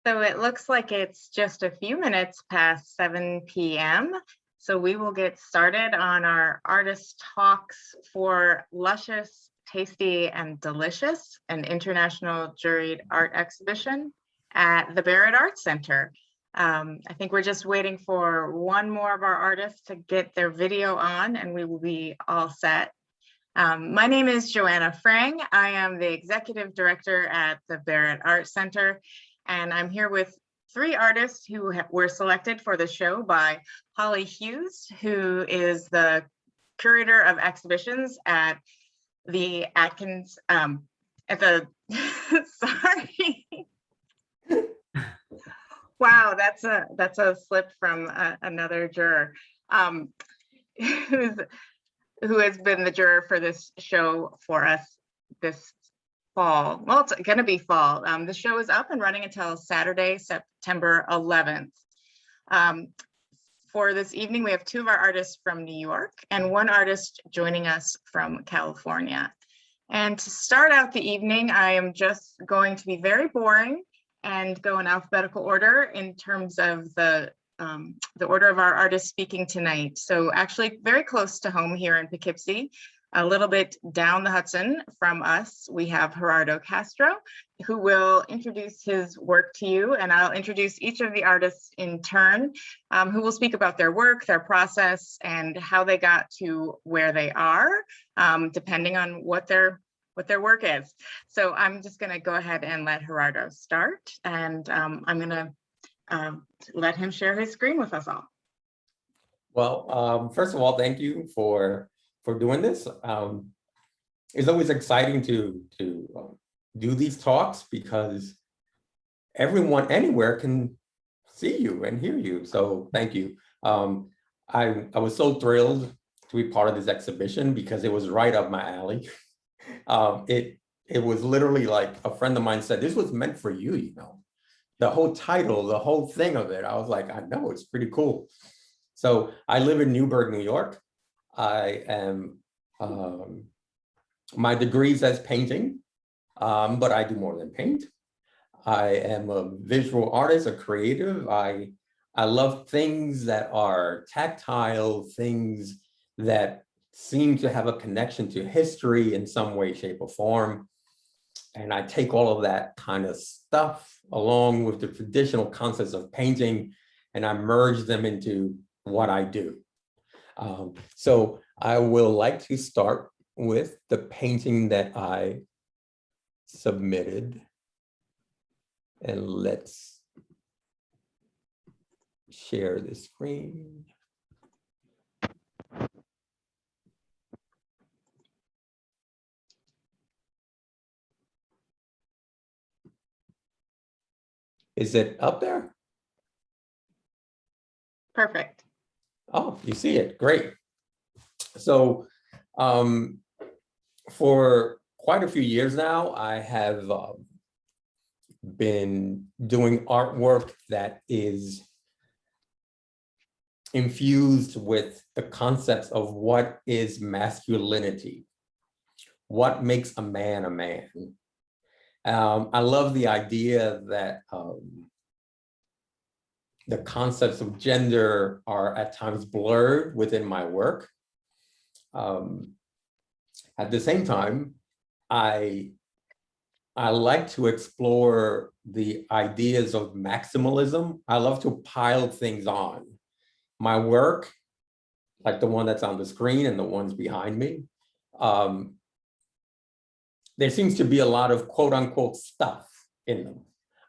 So it looks like it's just a few minutes past 7 p.m. So we will get started on our artist talks for Luscious, Tasty, and Delicious, an international juried art exhibition at the Barrett Art Center. I think we're just waiting for one more of our artists to get their video on and we will be all set. My name is Joanna Frang. I am the executive director at the Barrett Art Center. And I'm here with three artists who were selected for the show by Holly Hughes, who is the curator of exhibitions at the Atkins, sorry. Wow, that's a slip from another juror who has been the juror for this show for us this fall. Well, it's going to be fall. The show is up and running until Saturday, September 11th. For this evening, we have two of our artists from New York and one artist joining us from California. And to start out the evening, I am just going to be very boring and go in alphabetical order in terms of the order of our artists speaking tonight. So actually very close to home here in Poughkeepsie. A little bit down the Hudson from us, we have Gerardo Castro, who will introduce his work to you, and I'll introduce each of the artists in turn, who will speak about their work, their process, and how they got to where they are, depending on what their work is. So I'm just gonna go ahead and let Gerardo start, and I'm gonna let him share his screen with us all. Well, first of all, thank you for doing this. It's always exciting to do these talks because everyone anywhere can see you and hear you. So thank you. I was so thrilled to be part of this exhibition because it was right up my alley. It was literally like a friend of mine said, this was meant for you, you know. The whole title, the whole thing of it, I was like, I know, it's pretty cool. So I live in Newburgh, New York. I am, my degree says painting, but I do more than paint. I am a visual artist, a creative. I love things that are tactile, things that seem to have a connection to history in some way, shape, or form. And I take all of that kind of stuff along with the traditional concepts of painting, and I merge them into what I do. So I will like to start with the painting that I submitted. And let's share the screen. Is it up there? Perfect. Oh, you see it, great. So for quite a few years now, I have been doing artwork that is infused with the concepts of what is masculinity, what makes a man a man. I love the idea that the concepts of gender are at times blurred within my work. At the same time, I like to explore the ideas of maximalism. I love to pile things on. My work, like the one that's on the screen and the ones behind me, there seems to be a lot of quote unquote stuff in them.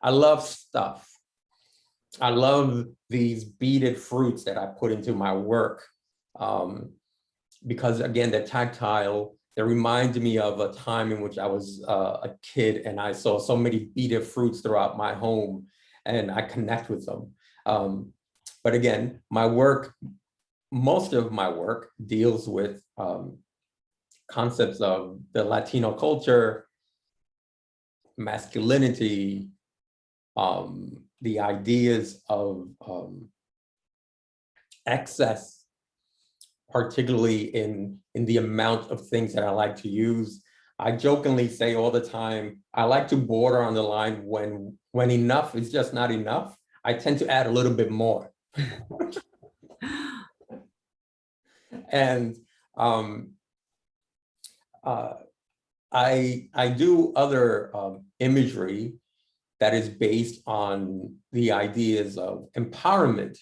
I love stuff. I love these beaded fruits that I put into my work because again, they're tactile. They remind me of a time in which I was a kid and I saw so many beaded fruits throughout my home and I connect with them. But again, my work, most of my work deals with concepts of the Latino culture, masculinity, the ideas of excess, particularly in the amount of things that I like to use. I jokingly say all the time, I like to border on the line when enough is just not enough. I tend to add a little bit more. And I do other imagery that is based on the ideas of empowerment,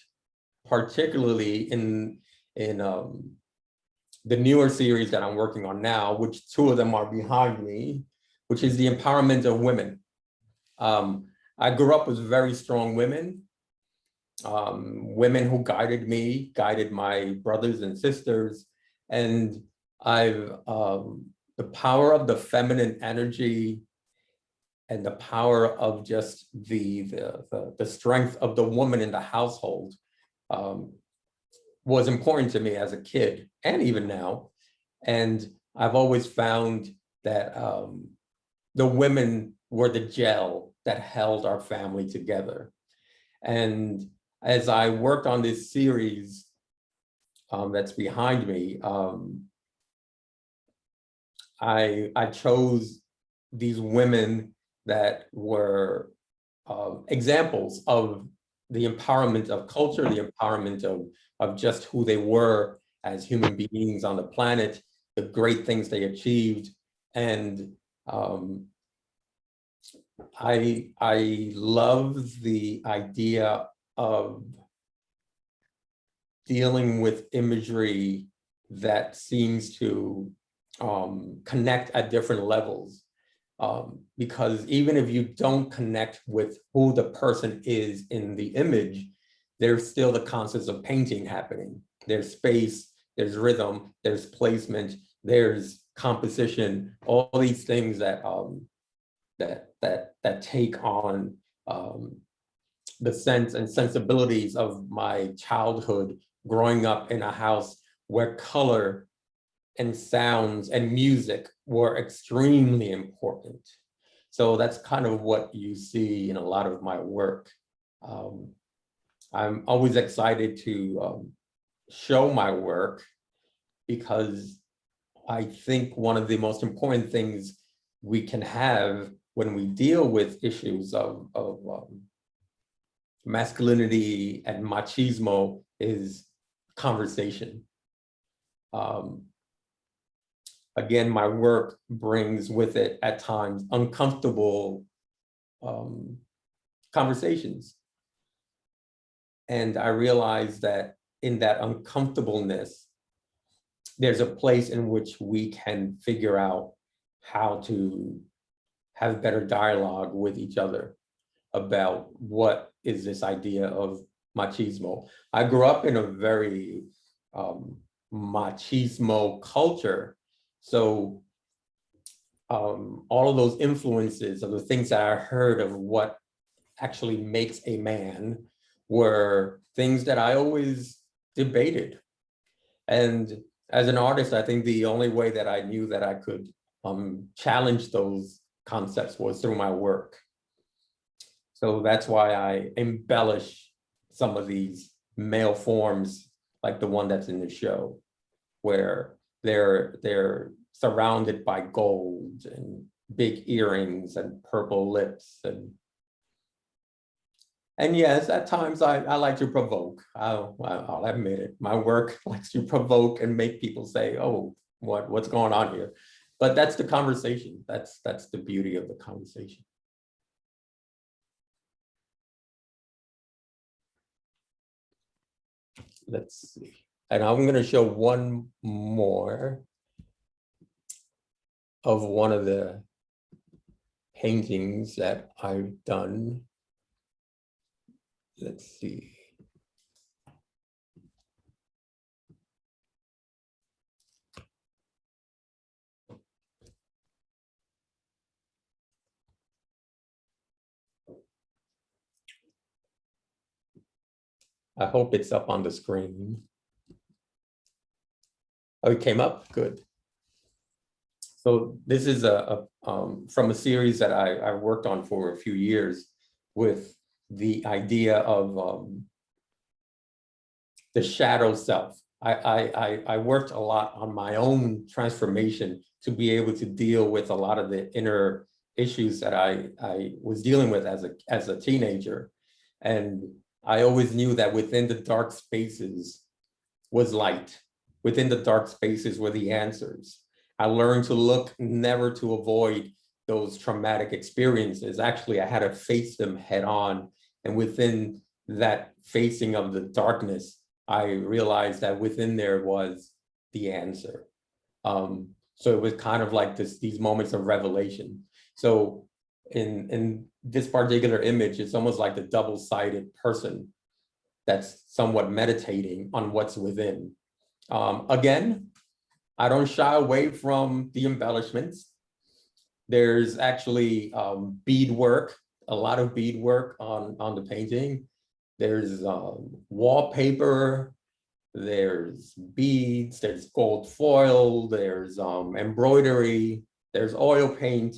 particularly in the newer series that I'm working on now, which two of them are behind me, which is the empowerment of women. I grew up with very strong women, women who guided me, guided my brothers and sisters, and I've the power of the feminine energy and the power of just the strength of the woman in the household was important to me as a kid and even now. And I've always found that the women were the gel that held our family together. And as I worked on this series that's behind me, I chose these women that were examples of the empowerment of culture, the empowerment of just who they were as human beings on the planet, the great things they achieved. And I love the idea of dealing with imagery that seems to connect at different levels. Because even if you don't connect with who the person is in the image, there's still the concepts of painting happening. There's space, there's rhythm, there's placement, there's composition, all these things that that take on the sense and sensibilities of my childhood, growing up in a house where color and sounds and music were extremely important. So that's kind of what you see in a lot of my work. I'm always excited to show my work because I think one of the most important things we can have when we deal with issues of masculinity and machismo is conversation. Again, my work brings with it at times uncomfortable conversations. And I realize that in that uncomfortableness, there's a place in which we can figure out how to have better dialogue with each other about what is this idea of machismo. I grew up in a very machismo culture. So all of those influences of the things that I heard of what actually makes a man were things that I always debated. And as an artist, I think the only way that I knew that I could challenge those concepts was through my work. So that's why I embellish some of these male forms, like the one that's in the show, where they're surrounded by gold and big earrings and purple lips. And yes, at times I like to provoke. I'll admit it. My work likes to provoke and make people say, oh, what's going on here? But that's the conversation. That's the beauty of the conversation. Let's see. And I'm going to show one more of one of the paintings that I've done. Let's see. I hope it's up on the screen. Oh, it came up, good. So this is from a series that I worked on for a few years with the idea of the shadow self. I worked a lot on my own transformation to be able to deal with a lot of the inner issues that I was dealing with as a teenager. And I always knew that within the dark spaces was light. Within the dark spaces were the answers. I learned to look, never to avoid those traumatic experiences. Actually, I had to face them head on. And within that facing of the darkness, I realized that within there was the answer. So it was kind of like these moments of revelation. So in this particular image, it's almost like the double-sided person that's somewhat meditating on what's within. Again, I don't shy away from the embellishments. There's actually beadwork, a lot of beadwork on the painting. There's wallpaper, there's beads, there's gold foil, there's embroidery, there's oil paint.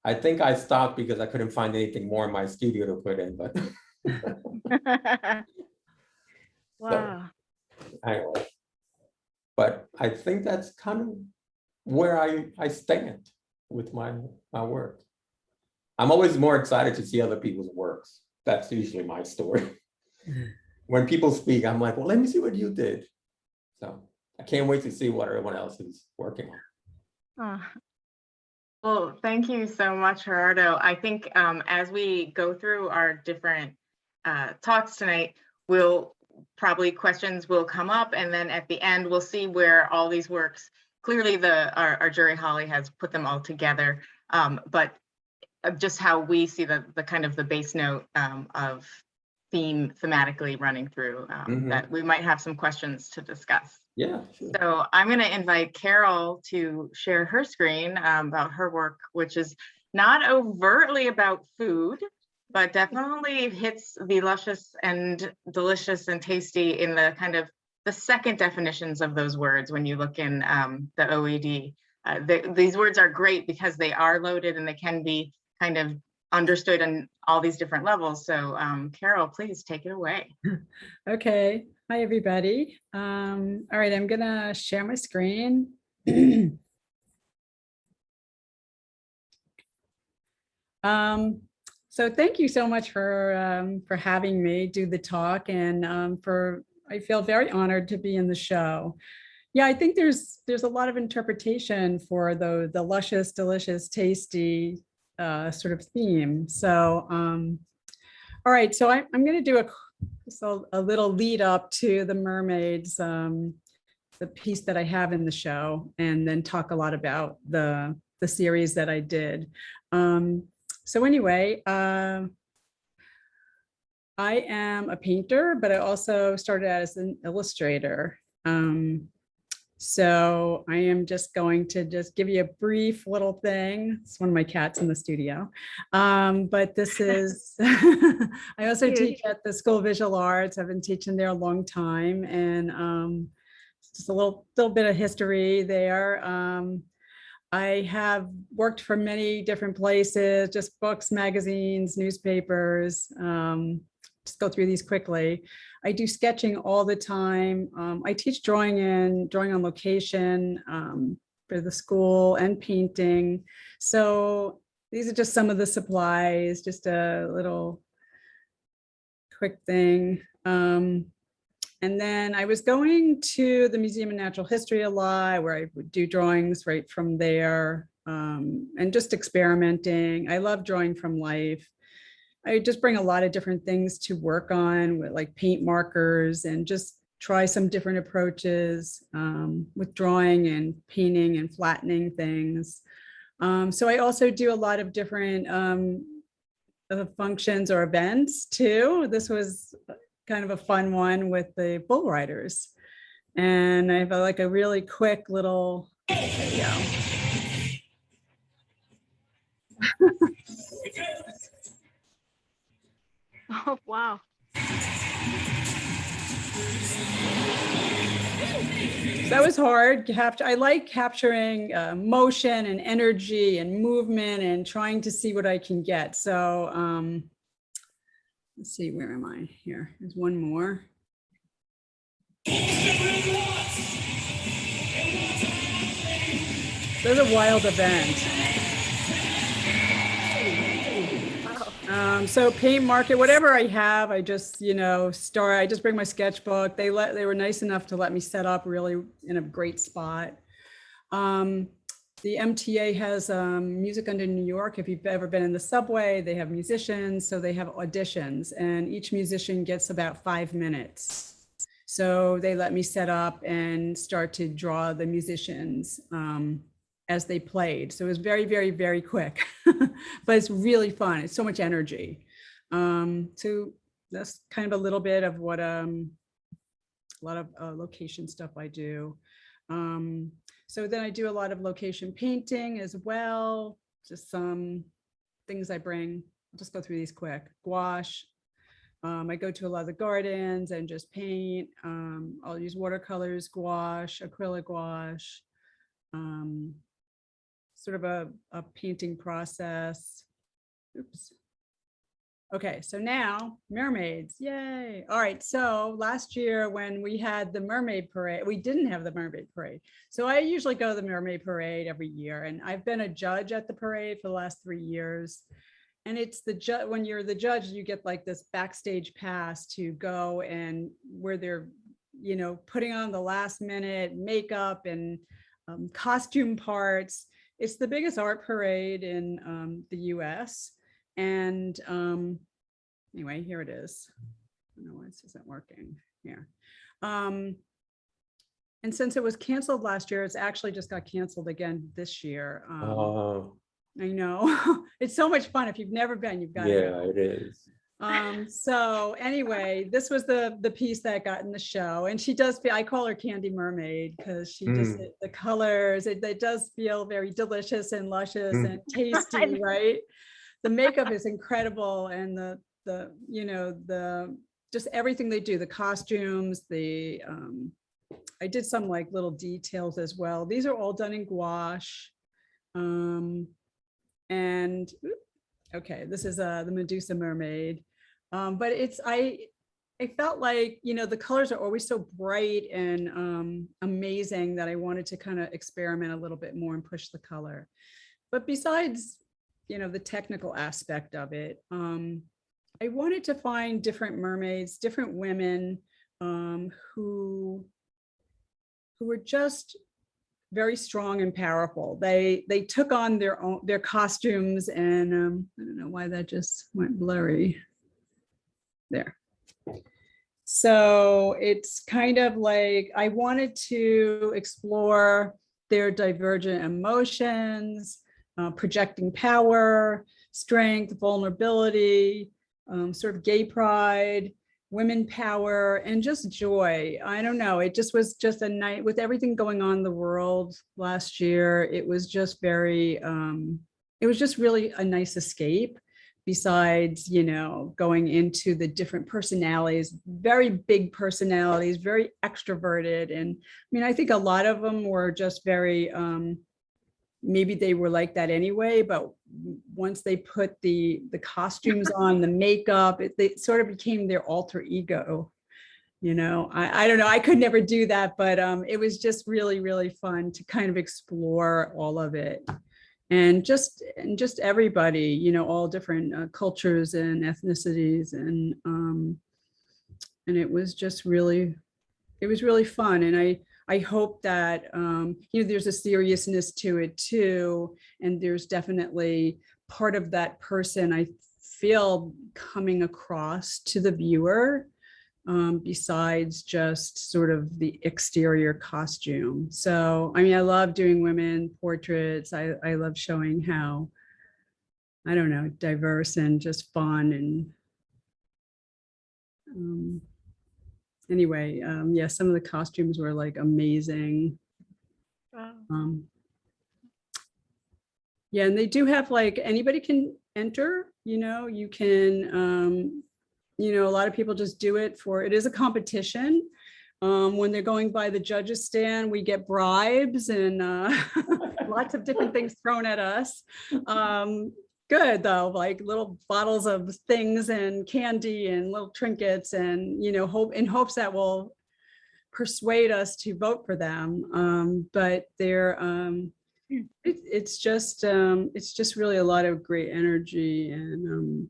I think I stopped because I couldn't find anything more in my studio to put in, but Wow. So, anyway. But I think that's kind of where I stand with my work. I'm always more excited to see other people's works. That's usually my story. When people speak, I'm like, well, let me see what you did. So I can't wait to see what everyone else is working on. Well, thank you so much, Gerardo. I think as we go through our different talks tonight, questions will come up, and then at the end we'll see where all these works, clearly our jury Holly has put them all together, but just how we see the kind of the base note of thematically running through, that we might have some questions to discuss. Yeah, sure. So I'm going to invite Carol to share her screen about her work, which is not overtly about food, but definitely hits the luscious and delicious and tasty in the kind of the second definitions of those words when you look in the OED. These words are great because they are loaded and they can be kind of understood on all these different levels. So Carol, please take it away. Okay. Hi, everybody. All right, I'm gonna share my screen. So thank you so much for having me do the talk, and I feel very honored to be in the show. Yeah, I think there's a lot of interpretation for the luscious, delicious, tasty sort of theme. So all right, so I'm going to do a little lead up to the mermaids, the piece that I have in the show, and then talk a lot about the series that I did. So anyway, I am a painter, but I also started out as an illustrator. So I am just going to give you a brief little thing. It's one of my cats in the studio. But this is, I also teach at the School of Visual Arts. I've been teaching there a long time, and just a little bit of history there. I have worked for many different places, just books, magazines, newspapers. Just go through these quickly. I do sketching all the time. I teach drawing on location for the school, and painting. So these are just some of the supplies, just a little quick thing. And then I was going to the Museum of Natural History a lot, where I would do drawings right from there, and just experimenting. I love drawing from life. I just bring a lot of different things to work on, with like paint markers, and just try some different approaches with drawing and painting and flattening things. So I also do a lot of different functions or events too. This was kind of a fun one with the bull riders. And I have like a really quick little video. Oh, wow. That was hard. I like capturing motion and energy and movement and trying to see what I can get. So let's see, where am I here? There's one more. There's a wild event. So paint market, whatever I have, I just, I just bring my sketchbook. They were nice enough to let me set up really in a great spot. The MTA has Music Under New York. If you've ever been in the subway, they have musicians, so they have auditions, and each musician gets about 5 minutes. So they let me set up and start to draw the musicians as they played. So it was very, very, very quick, but it's really fun. It's so much energy. So that's kind of a little bit of what a lot of location stuff I do. So then I do a lot of location painting as well. Just some things I bring. I'll just go through these quick. Gouache. I go to a lot of the gardens and just paint. I'll use watercolors, gouache, acrylic gouache. Sort of a painting process. Oops. Okay, so now mermaids, yay. All right, so last year when we had the mermaid parade, we didn't have the mermaid parade. So I usually go to the mermaid parade every year, and I've been a judge at the parade for the last 3 years. And it's when you're the judge, you get like this backstage pass to go, and where they're, putting on the last minute makeup and costume parts. It's the biggest art parade in the US. And anyway, here it is. I don't know why this isn't working here. And since it was canceled last year, it's actually just got canceled again this year. I know. It's so much fun. If you've never been, you've got to go. Yeah, it is. So anyway, this was the piece that got in the show, and I call her Candy Mermaid, because she just, the colors, it does feel very delicious and luscious and tasty, right? The makeup is incredible, and the just everything they do, the costumes, I did some like little details as well. These are all done in gouache. And okay, this is the Medusa mermaid. But I felt like, the colors are always so bright and amazing that I wanted to kind of experiment a little bit more and push the color. But besides, the technical aspect of it, I wanted to find different mermaids, different women who were just very strong and powerful. They took on their costumes, and I don't know why that just went blurry there. So it's kind of like I wanted to explore their divergent emotions, projecting power, strength, vulnerability, sort of gay pride, women power, and just joy. I don't know. It just was just a night with everything going on in the world last year. It was just very, it was just really a nice escape, besides, going into the different personalities, very big personalities, very extroverted. And I mean, I think a lot of them were just very, maybe they were like that anyway, but once they put the costumes on, the makeup, they sort of became their alter ego. I don't know, I could never do that, but it was just really, really fun to kind of explore all of it. And just everybody, all different cultures and ethnicities, and it was just really, it was really fun. And I hope that there's a seriousness to it too, and there's definitely part of that person I feel coming across to the viewer, besides just sort of the exterior costume. So, I mean, I love doing women portraits. I love showing how, I don't know, diverse and just fun. And anyway, yeah, some of the costumes were like amazing. Wow. Yeah, and they do have like, anybody can enter, you can, a lot of people just do it it is a competition. When they're going by the judges stand, we get bribes and lots of different things thrown at us. Good though, like little bottles of things and candy and little trinkets, and in hopes that will persuade us to vote for them. But they're it's just really a lot of great energy. And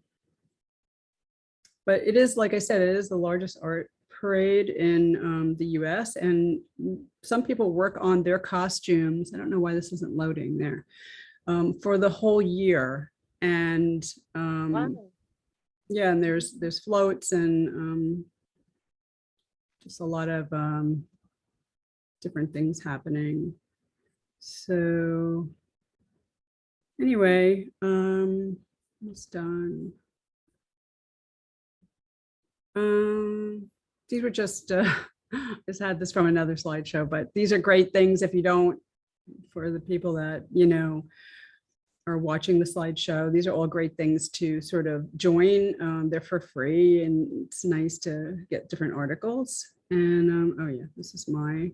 but it is, like I said, it is the largest art parade in the US, and some people work on their costumes. I don't know why this isn't loading there, for the whole year. And Wow. yeah, and there's floats and just a lot of different things happening. So anyway, it's done. These were just just had this from another slideshow, but these are great things if you don't, for the people that are watching the slideshow. These are all great things to sort of join. They're for free, and it's nice to get different articles. And oh yeah, this is my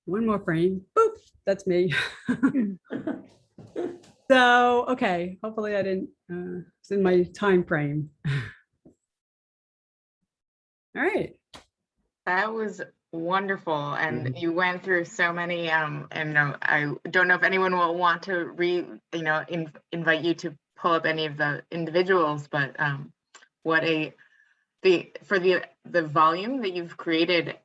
one more frame. Boop, that's me. So okay, hopefully I didn't. It's in my time frame. All right. That was wonderful. And you went through so many, and I don't know if anyone will want to invite you to pull up any of the individuals, but for the volume that you've created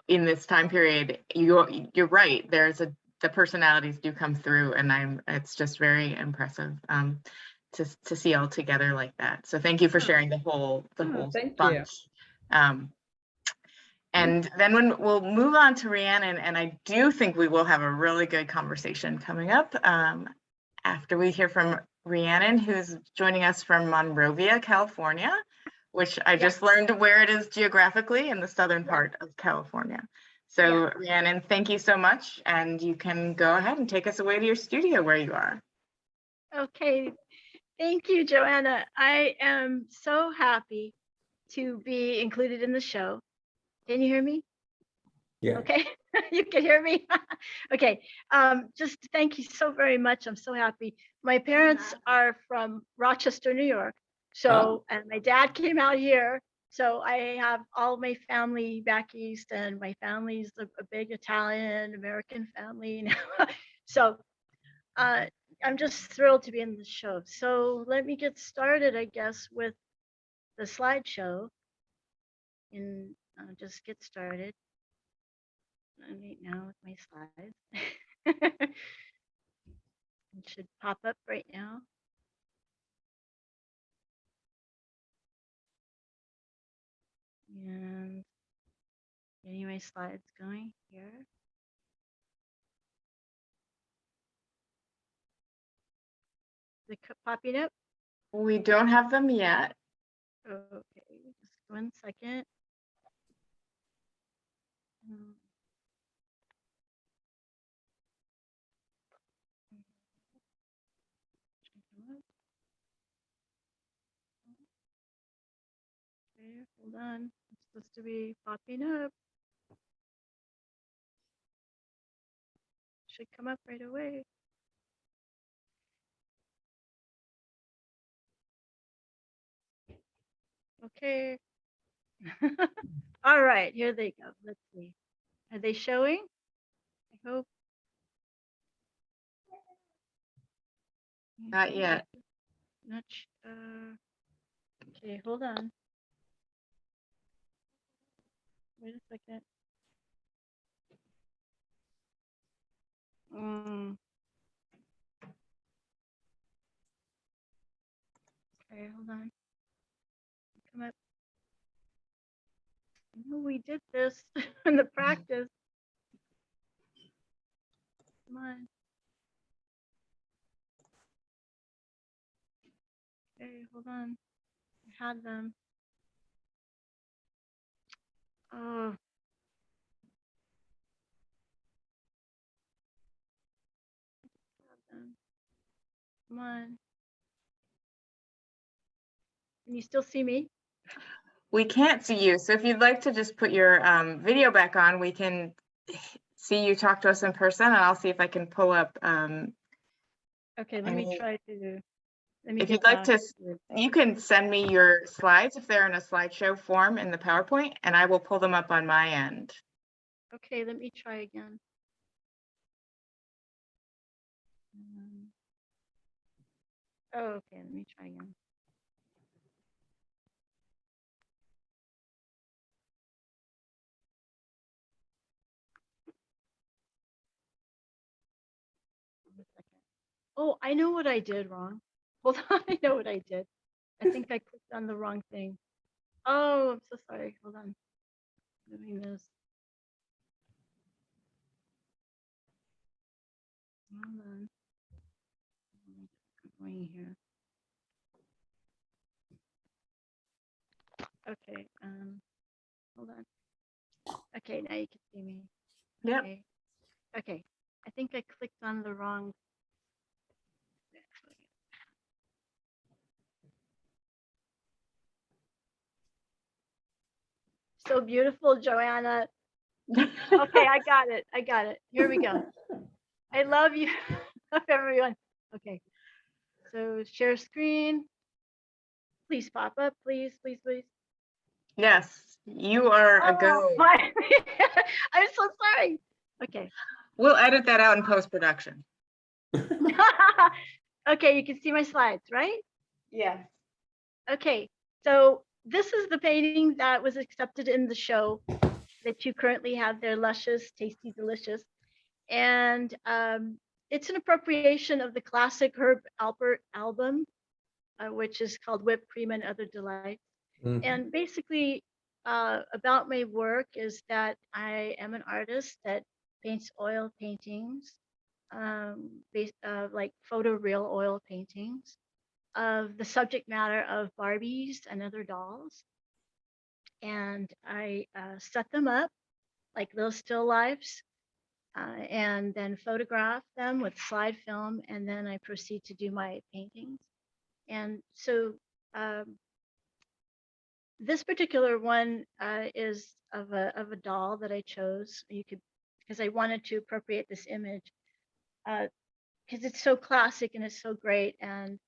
in this time period, you're right. The personalities do come through, and it's just very impressive to see all together like that. So thank you for sharing the whole Thank bunch. And then we'll move on to Rhiannon, and I do think we will have a really good conversation coming up after we hear from Rhiannon, who's joining us from Monrovia, California, which I just learned where it is geographically, in the southern part of California. So Rhiannon, thank you so much, and you can go ahead and take us away to your studio where you are. Okay, thank you, Joanna. I am so happy to be included in the show. Can you hear me? Yeah. Okay, you can hear me. Okay, just thank you so very much. I'm so happy. My parents are from Rochester, New York. So, and my dad came out here. So I have all my family back east, and my family's a big Italian American family. So I'm just thrilled to be in the show. So let me get started, I guess, with the slideshow. And just get started. Right now with my slides. It should pop up right now. And getting my slides going here. Is it popping up? We don't have them yet. Okay, just 1 second. Okay, hold on. It's supposed to be popping up. should come up right away. Okay. All right, here they go. Let's see. Are they showing? I hope. Not yet. Not okay, hold on. Wait a second. Okay, hold on. Come up. I know we did this in the practice. Come on. Okay, hold on. I had them. Oh. Come on. Can you still see me? We can't see you. So if you'd like to just put your video back on, we can see you talk to us in person, and I'll see if I can pull up. Okay, let me try to. Let me If get you'd like back. to, you can send me your slides if they're in a slideshow form in the PowerPoint, and I will pull them up on my end. Okay, let me try again. Oh, okay, let me try again. Oh, I know what I did wrong. Hold on, I know what I did. I think I clicked on the wrong thing. Oh, I'm so sorry. Hold on. Doing this. Hold on. I'm going here. Okay. Hold on. Okay, now you can see me. Yep. Okay. Okay. I think I clicked on the wrong. So beautiful, Joanna. Okay, I got it. I got it. Here we go. I love you. Love everyone. Okay. So share screen. Please pop up, please, please, please. Yes, you are a go. My, I'm so sorry. Okay. We'll edit that out in post-production. Okay, you can see my slides, right? Yes. Okay, so this is the painting that was accepted in the show that you currently have there, Luscious, Tasty, Delicious. And it's an appropriation of the classic Herb Alpert album, which is called Whipped Cream and Other Delights. Mhm. And basically, about my work is that I am an artist that paints oil paintings, like photoreal oil paintings of the subject matter of Barbies and other dolls. And I set them up like little still lifes, and then photograph them with slide film, and then I proceed to do my paintings. And so this particular one is of a doll that I chose. You could, because I wanted to appropriate this image, because it's so classic and it's so great, and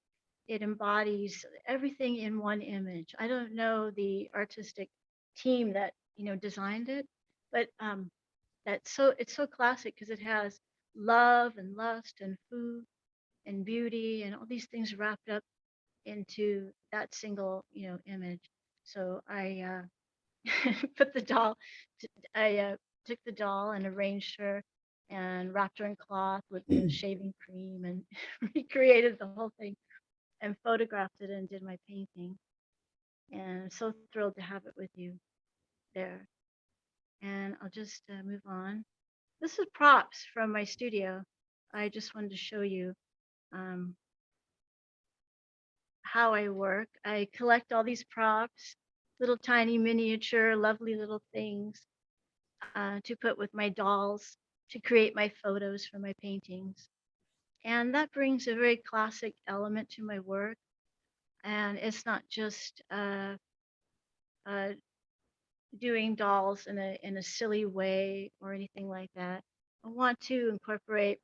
it embodies everything in one image. I don't know the artistic team that designed it, but it's so classic because it has love and lust and food and beauty and all these things wrapped up into that single image. So I put the doll, I took the doll and arranged her and wrapped her in cloth with the shaving cream and recreated the whole thing and photographed it and did my painting. And I'm so thrilled to have it with you there. And I'll just move on. This is props from my studio. I just wanted to show you how I work. I collect all these props, little tiny miniature, lovely little things to put with my dolls to create my photos for my paintings. And that brings a very classic element to my work. And it's not just doing dolls in a silly way or anything like that. I want to incorporate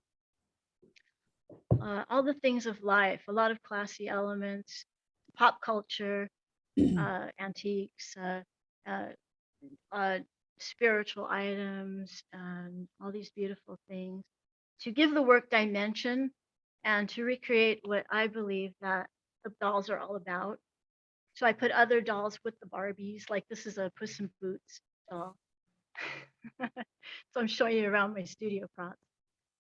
all the things of life, a lot of classy elements, pop culture, antiques, uh, uh, spiritual items, and all these beautiful things to give the work dimension and to recreate what I believe that the dolls are all about. So I put other dolls with the Barbies, like this is a Puss in Boots doll. So I'm showing you around my studio props.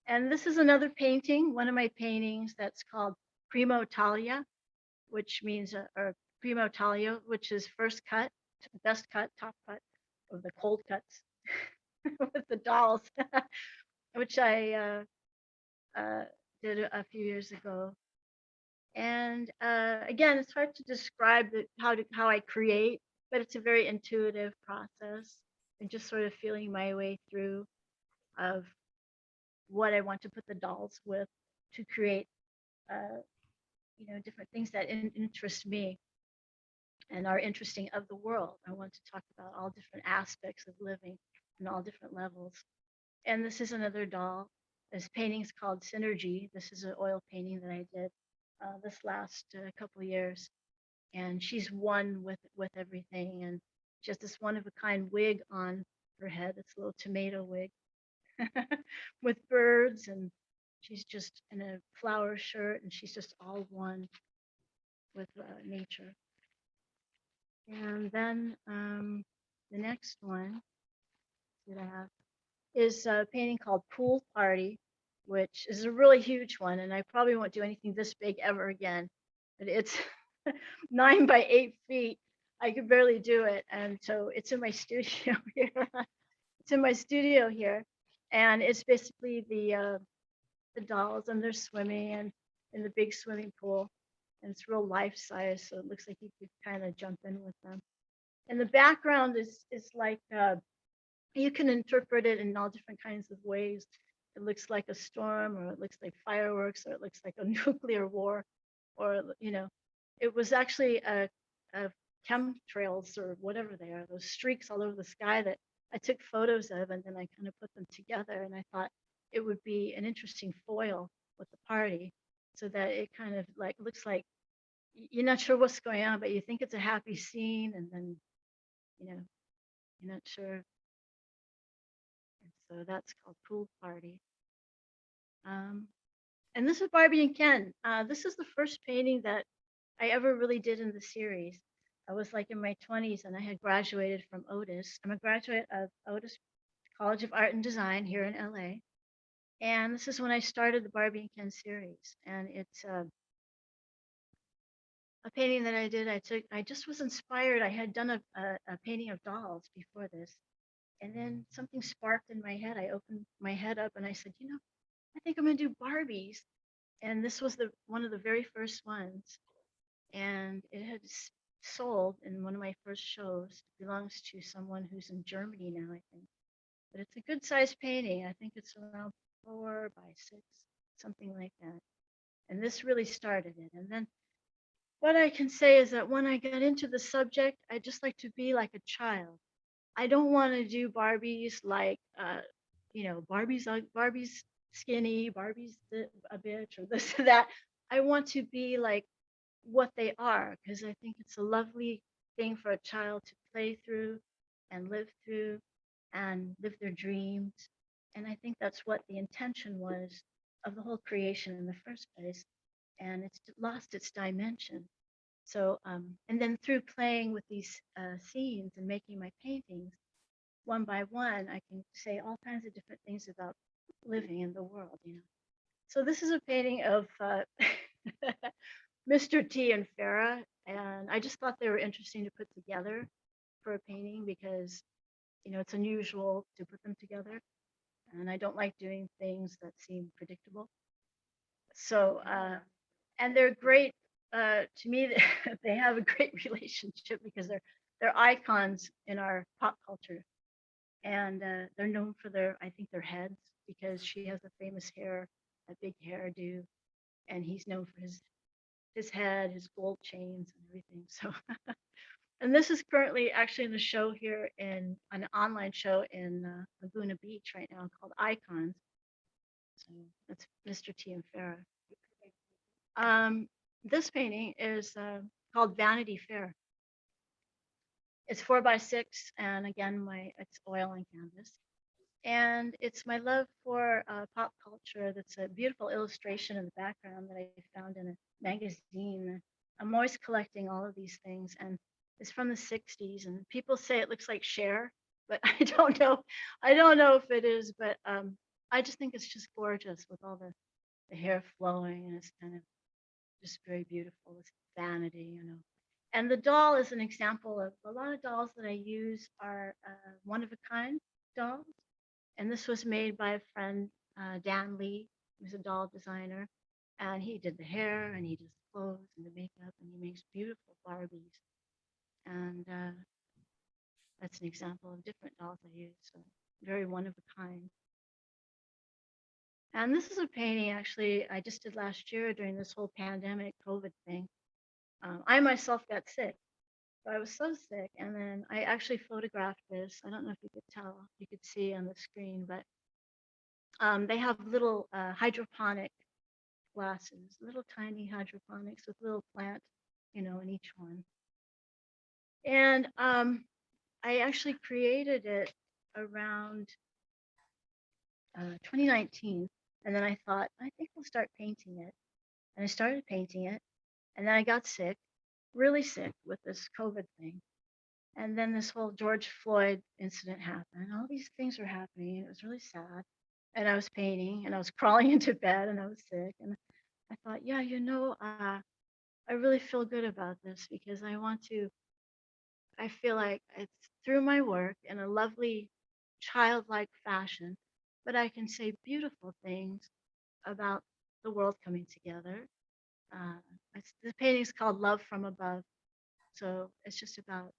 And this is another painting, one of my paintings that's called Primo Talia, which means, or Primo Taglio, which is first cut, best cut, top cut, or the cold cuts with the dolls, which I did a few years ago. And again, it's hard to describe how I create, but it's a very intuitive process and just sort of feeling my way through of what I want to put the dolls with to create, different things that interest me and are interesting of the world. I want to talk about all different aspects of living and all different levels. And this is another doll. This painting is called Synergy. This is an oil painting that I did this last couple of years. And she's one with everything. And she has this one of a kind wig on her head. It's a little tomato wig with birds. And she's just in a flower shirt. And she's just all one with nature. And then the next one that I have is a painting called Pool Party, which is a really huge one. And I probably won't do anything this big ever again. But it's 9 by 8 feet. I could barely do it. And so it's in my studio here. It's in my studio here. And it's basically the dolls, and they're swimming and in the big swimming pool. And it's real life size, so it looks like you could kind of jump in with them. And the background is like you can interpret it in all different kinds of ways. It looks like a storm, or it looks like fireworks, or it looks like a nuclear war, or it was actually a chemtrails or whatever they are, those streaks all over the sky that I took photos of, and then I kind of put them together, and I thought it would be an interesting foil with the party, so that it kind of like looks like you're not sure what's going on, but you think it's a happy scene, and then you're not sure. And so that's called Pool Party. And this is Barbie and Ken. This is the first painting that I ever really did in the series. I was like in my 20s, and I had graduated from Otis. I'm a graduate of Otis College of Art and Design here in LA. And this is when I started the Barbie and Ken series. And it's a painting that I did. I just was inspired. I had done a painting of dolls before this. And then something sparked in my head. I opened my head up and I said, I think I'm gonna do Barbies. And this was one of the very first ones. And it had sold in one of my first shows. It belongs to someone who's in Germany now, I think. But it's a good sized painting. I think it's around 4 by 6, something like that. And this really started it. And then what I can say is that when I got into the subject, I just like to be like a child. I don't want to do Barbies like, Barbie's skinny, Barbie's a bitch, or this or that. I want to be like what they are, because I think it's a lovely thing for a child to play through and live through and live their dreams. And I think that's what the intention was of the whole creation in the first place. And it's lost its dimension. So, and then through playing with these scenes and making my paintings, one by one, I can say all kinds of different things about living in the world, So this is a painting of Mr. T and Farah, and I just thought they were interesting to put together for a painting because, it's unusual to put them together, and I don't like doing things that seem predictable. So, and they're great. To me, they have a great relationship because they're icons in our pop culture, and they're known for I think their heads, because she has a famous hair, a big hairdo, and he's known for his head, his gold chains and everything. So And this is currently actually in the show here in an online show in Laguna Beach right now called Icons. So that's Mr. T and Farah. This painting is called Vanity Fair. It's 4x6, and again, it's oil and canvas. And it's my love for pop culture. That's a beautiful illustration in the background that I found in a magazine. I'm always collecting all of these things, and it's from the 60s. And people say it looks like Cher, but I don't know. I don't know if it is, but I just think it's just gorgeous with all the hair flowing, and it's kind of just very beautiful. It's vanity, you know. And the doll is an example of a lot of dolls that I use are one-of-a-kind dolls. And this was made by a friend, Dan Lee, who's a doll designer. And he did the hair, and he does the clothes and the makeup, and he makes beautiful Barbies. And that's an example of different dolls I use. So very one-of-a-kind. And this is a painting actually I just did last year during this whole pandemic COVID thing. I myself got sick. So I was so sick, and then I actually photographed this. I don't know if you could tell, you could see on the screen, but they have little hydroponic glasses, little tiny hydroponics with little plant, you know, in each one. And I actually created it around 2019, and then I thought, I think I'll start painting it. And I started painting it, and then I got sick, really sick with this COVID thing. And then this whole George Floyd incident happened. All these things were happening. It was really sad. And I was painting, and I was crawling into bed, and I was sick. And I thought, yeah, you know, I really feel good about this because I feel like it's through my work in a lovely, childlike fashion, but I can say beautiful things about the world coming together. The painting is called Love from Above. So it's just about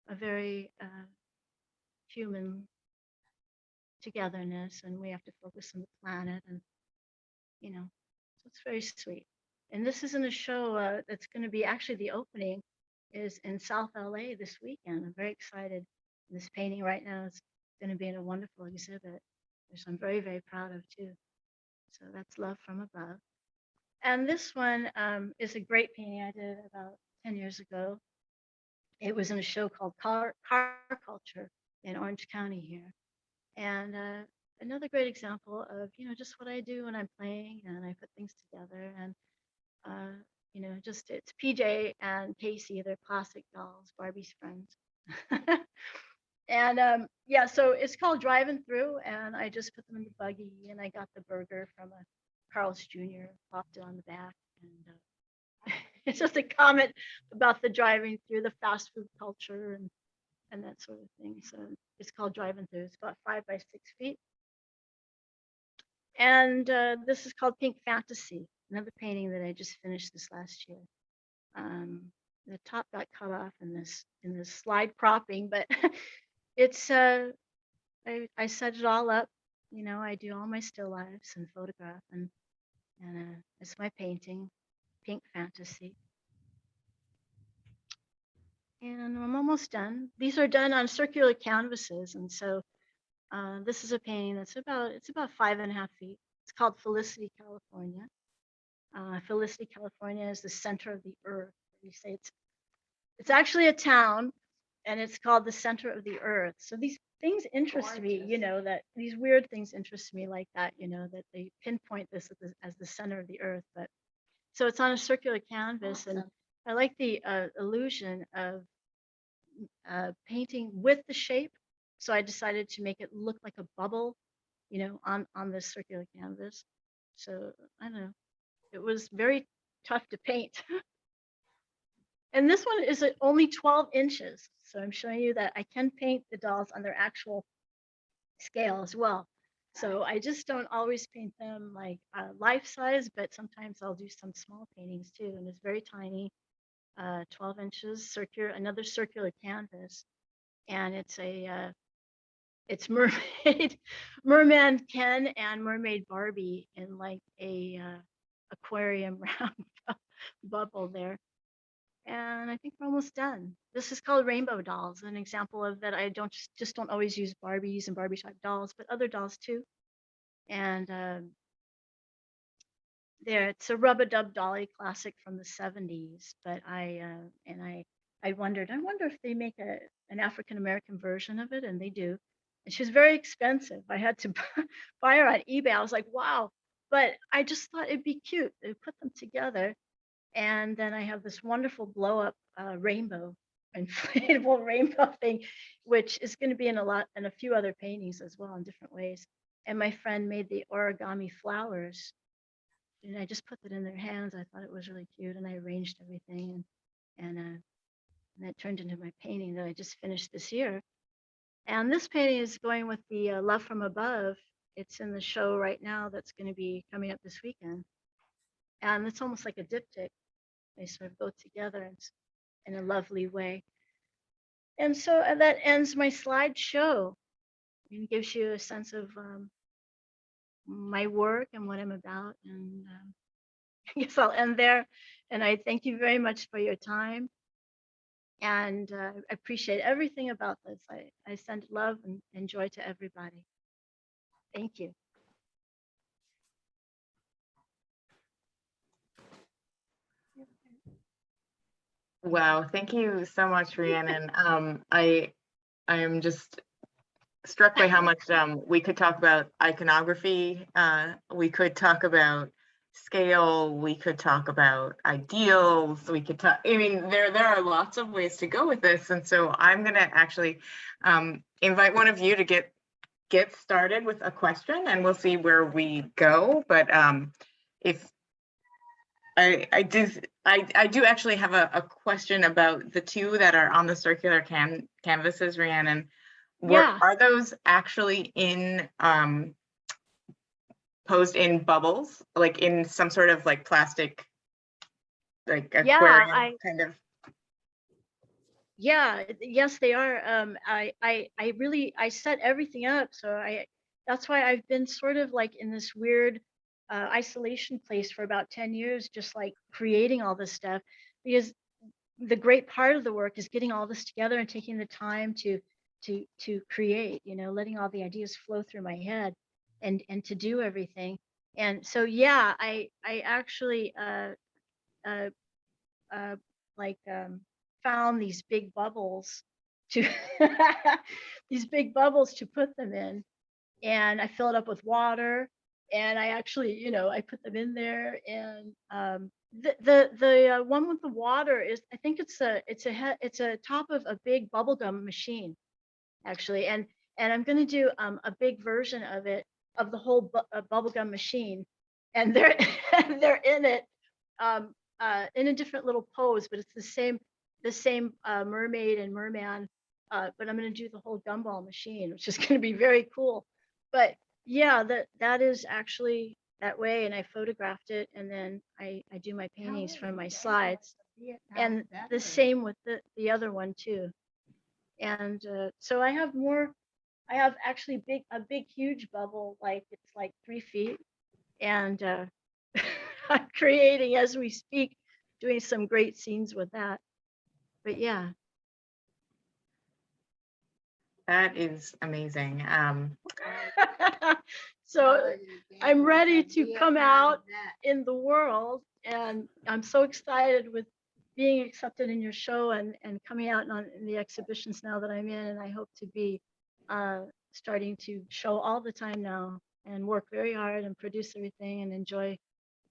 a very human togetherness, and we have to focus on the planet, and you know, so it's very sweet. And this is in a show that's going to be actually the opening is in South LA this weekend. I'm very excited. And this painting right now is going to be in a wonderful exhibit, which I'm very, very proud of too. So that's Love from Above. And this one is a great painting I did about 10 years ago. It was in a show called Car Culture in Orange County here. And another great example of, you know, just what I do when I'm playing and I put things together. And, you know, just it's PJ and Casey, they're classic dolls, Barbie's friends. And yeah, so it's called Driving Through, and I just put them in the buggy, and I got the burger from a Carl's Jr., popped it on the back. And it's just a comment about the driving through the fast food culture and that sort of thing. So it's called Driving Through. It's about 5 by 6 feet. And this is called Pink Fantasy, another painting that I just finished this last year. The top got cut off in this slide cropping, but it's I set it all up. You know, I do all my still lifes and photograph, and it's my painting, Pink Fantasy. And I'm almost done. These are done on circular canvases, and so this is a painting that's about 5.5 feet. It's called Felicity, California. Felicity, California is the center of the earth. You say it's actually a town, and it's called the center of the earth. So these things interest me, you know, that these weird things interest me like that, you know, that they pinpoint this as the center of the earth. But so it's on a circular canvas, and I like the illusion of painting with the shape. So I decided to make it look like a bubble, you know, on this circular canvas. So I don't know, it was very tough to paint. And this one is only 12 inches. So I'm showing you that I can paint the dolls on their actual scale as well. So I just don't always paint them like life size, but sometimes I'll do some small paintings too. And it's very tiny, 12 inches, another circular canvas. And it's merman Ken and mermaid Barbie in like a aquarium round bubble there. And I think we're almost done. This is called Rainbow Dolls, an example of that. I don't just don't always use Barbies and Barbie type dolls, but other dolls too. And there, it's a Rub-a-Dub Dolly classic from the 70s. But I wonder if they make an African American version of it, and they do. And she's very expensive. I had to buy her on eBay. I was like, wow. But I just thought it'd be cute to put them together. And then I have this wonderful blow up rainbow, inflatable rainbow thing, which is going to be in a few other paintings as well in different ways. And my friend made the origami flowers, and I just put it in their hands. I thought it was really cute, and I arranged everything, and that turned into my painting that I just finished this year. And this painting is going with the Love from Above. It's in the show right now that's going to be coming up this weekend. And it's almost like a diptych. They sort of go together in a lovely way. And so that ends my slideshow. It gives you a sense of my work and what I'm about. And I guess I'll end there. And I thank you very much for your time. And I appreciate everything about this. I send love and joy to everybody. Thank you. Wow, thank you so much, Rhiannon. I am just struck by how much we could talk about iconography. We could talk about scale. We could talk about ideals. We could talk. I mean, there are lots of ways to go with this, and so I'm going to actually invite one of you to get started with a question, and we'll see where we go. But if I do actually have a question about the two that are on the circular canvases, Rhiannon. Yeah. Are those actually posed in bubbles, like in some sort of like plastic, like aquarium kind of? Yeah, yes, they are. I set everything up, so that's why I've been sort of like in this weird isolation place for about 10 years, just like creating all this stuff, because the great part of the work is getting all this together and taking the time to create, letting all the ideas flow through my head and to do everything. And so, yeah, I actually found these big bubbles to put them in, and I fill it up with water. And I actually, I put them in there, and the one with the water is, I think it's a top of a big bubblegum machine, actually, and I'm going to do a big version of it, of the whole bubblegum machine, and they're they're in it in a different little pose, but it's the same mermaid and merman, but I'm going to do the whole gumball machine, which is going to be very cool. But yeah, that is actually that way, and I photographed it, and then I do my paintings from my slides, and the same with the other one too. And so I have more. I have actually a big huge bubble, like it's like 3 feet, and I'm creating as we speak, doing some great scenes with that. But yeah. That is amazing. So I'm ready to come out in the world, and I'm so excited with being accepted in your show and coming out in the exhibitions now that I'm in, and I hope to be starting to show all the time now and work very hard and produce everything and enjoy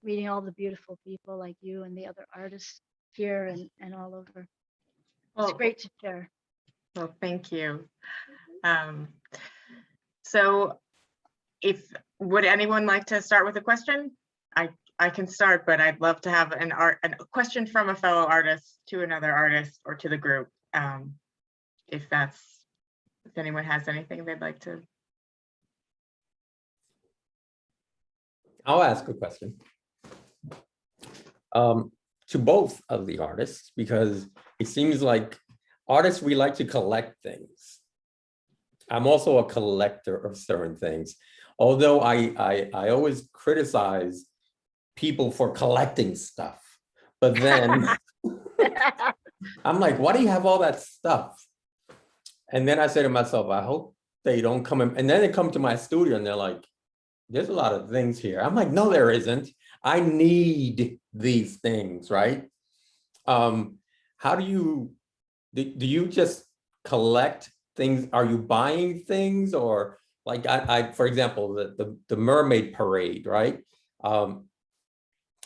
meeting all the beautiful people like you and the other artists here and all over. It's great to share. Well, thank you. So would anyone like to start with a question? I can start, but I'd love to have a question from a fellow artist to another artist or to the group. If anyone has anything they'd like to. I'll ask a question. To both of the artists, because it seems like artists, we like to collect things. I'm also a collector of certain things, although I always criticize people for collecting stuff, but then I'm like, why do you have all that stuff? And then I say to myself, I hope they don't come in. And then they come to my studio and they're like, there's a lot of things here. I'm like, no, there isn't. I need these things, right? How do you just collect things? Are you buying things, or like I for example, the Mermaid Parade, right?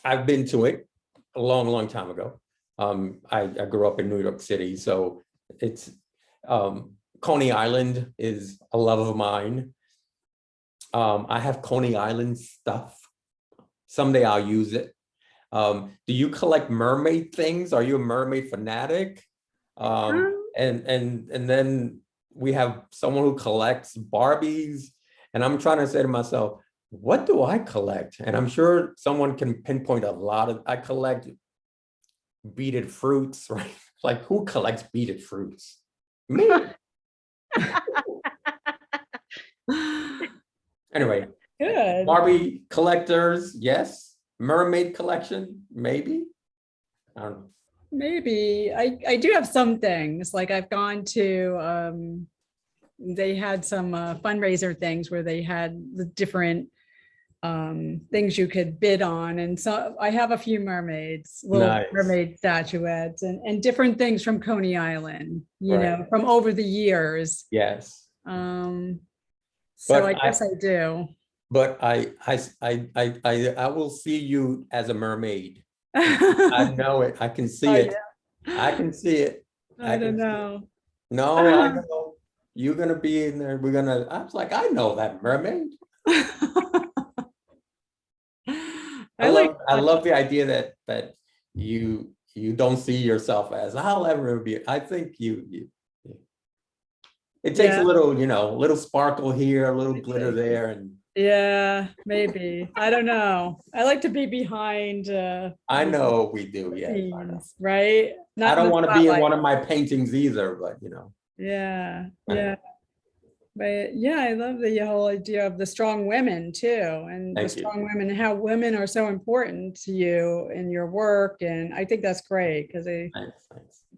I've been to it a long time ago. I grew up in New York City, so it's Coney Island is a love of mine. I have Coney Island stuff. Someday I'll use it. Do you collect mermaid things? Are you a mermaid fanatic? And then we have someone who collects Barbies, and I'm trying to say to myself, what do I collect? And I'm sure someone can pinpoint a lot of. I collect beaded fruits, right? Like, who collects beaded fruits? Me. Anyway, Good. Barbie collectors, yes. Mermaid collection, maybe. I don't know. Maybe. I do have some things, like I've gone to, they had some fundraiser things where they had the different things you could bid on. And so I have a few mermaids, little Nice. mermaid statuettes and different things from Coney Island, you Right. know, from over the years. Yes. So But I guess I do. But I will see you as a mermaid. I know it. I can see Oh, it. I can see it. I don't can see it. know. No, I know. You're gonna be in there. We're gonna. I was like, I know that mermaid. I love the idea that you don't see yourself as I'll ever be. I think you it takes a little, little sparkle here, a little glitter there, and yeah, maybe. I don't know. I like to be behind. I know we do. Yeah, scenes, right? I don't want to be in spotlight. one of my paintings either, but Yeah, yeah. But yeah, I love the whole idea of the strong women too, and the strong women, how women are so important to you in your work. And I think that's great because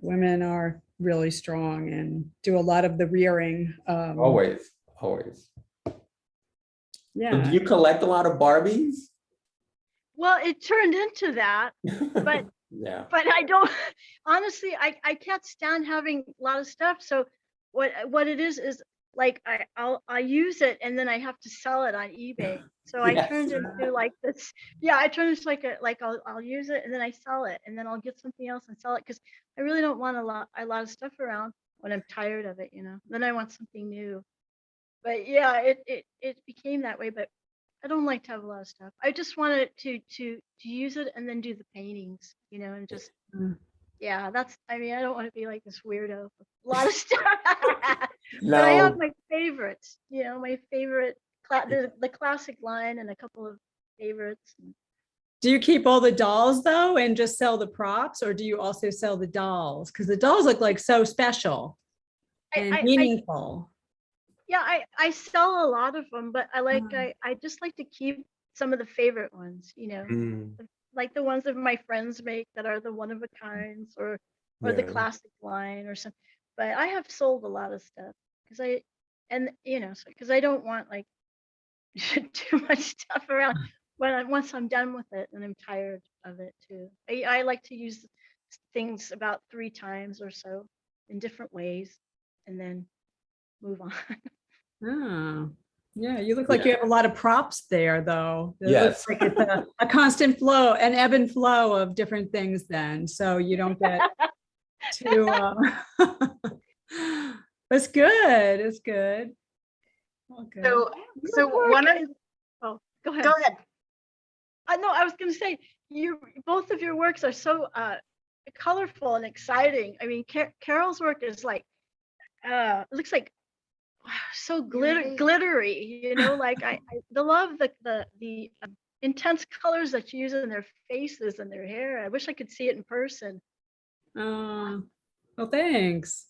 women are really strong and do a lot of the rearing. Always. Yeah. So do you collect a lot of Barbies? Well, it turned into that, but yeah. But I don't, honestly, I can't stand having a lot of stuff. So what it is like I use it and then I have to sell it on eBay. So I turned into like this. Yeah, I turned into like I'll use it and then I sell it and then I'll get something else and sell it because I really don't want a lot of stuff around when I'm tired of it, Then I want something new. But yeah, it became that way. But I don't like to have a lot of stuff. I just wanted to use it and then do the paintings, and just yeah, I don't want to be like this weirdo with a lot of stuff. No. But I have my favorites, my favorite the classic line and a couple of favorites. Do you keep all the dolls though and just sell the props, or do you also sell the dolls? Because the dolls look like so special and meaningful. I sell a lot of them, but I just like to keep some of the favorite ones, like the ones that my friends make that are the one of a kinds or the classic line or something. But I have sold a lot of stuff because I don't want like too much stuff around once I'm done with it and I'm tired of it too. I like to use things about 3 times or so in different ways and then move on. Oh, yeah, you look like you have a lot of props there, though. It yes, looks like it's a constant flow, an ebb and flow of different things. Then, so you don't get too. It's good. It's good. Okay. So one of. Oh, go ahead. Go ahead. No, I was going to say both of your works are so colorful and exciting. I mean, Carol's work is like it looks like so glittery, like I love the intense colors that you use in their faces and their hair. I wish I could see it in person. Well, thanks.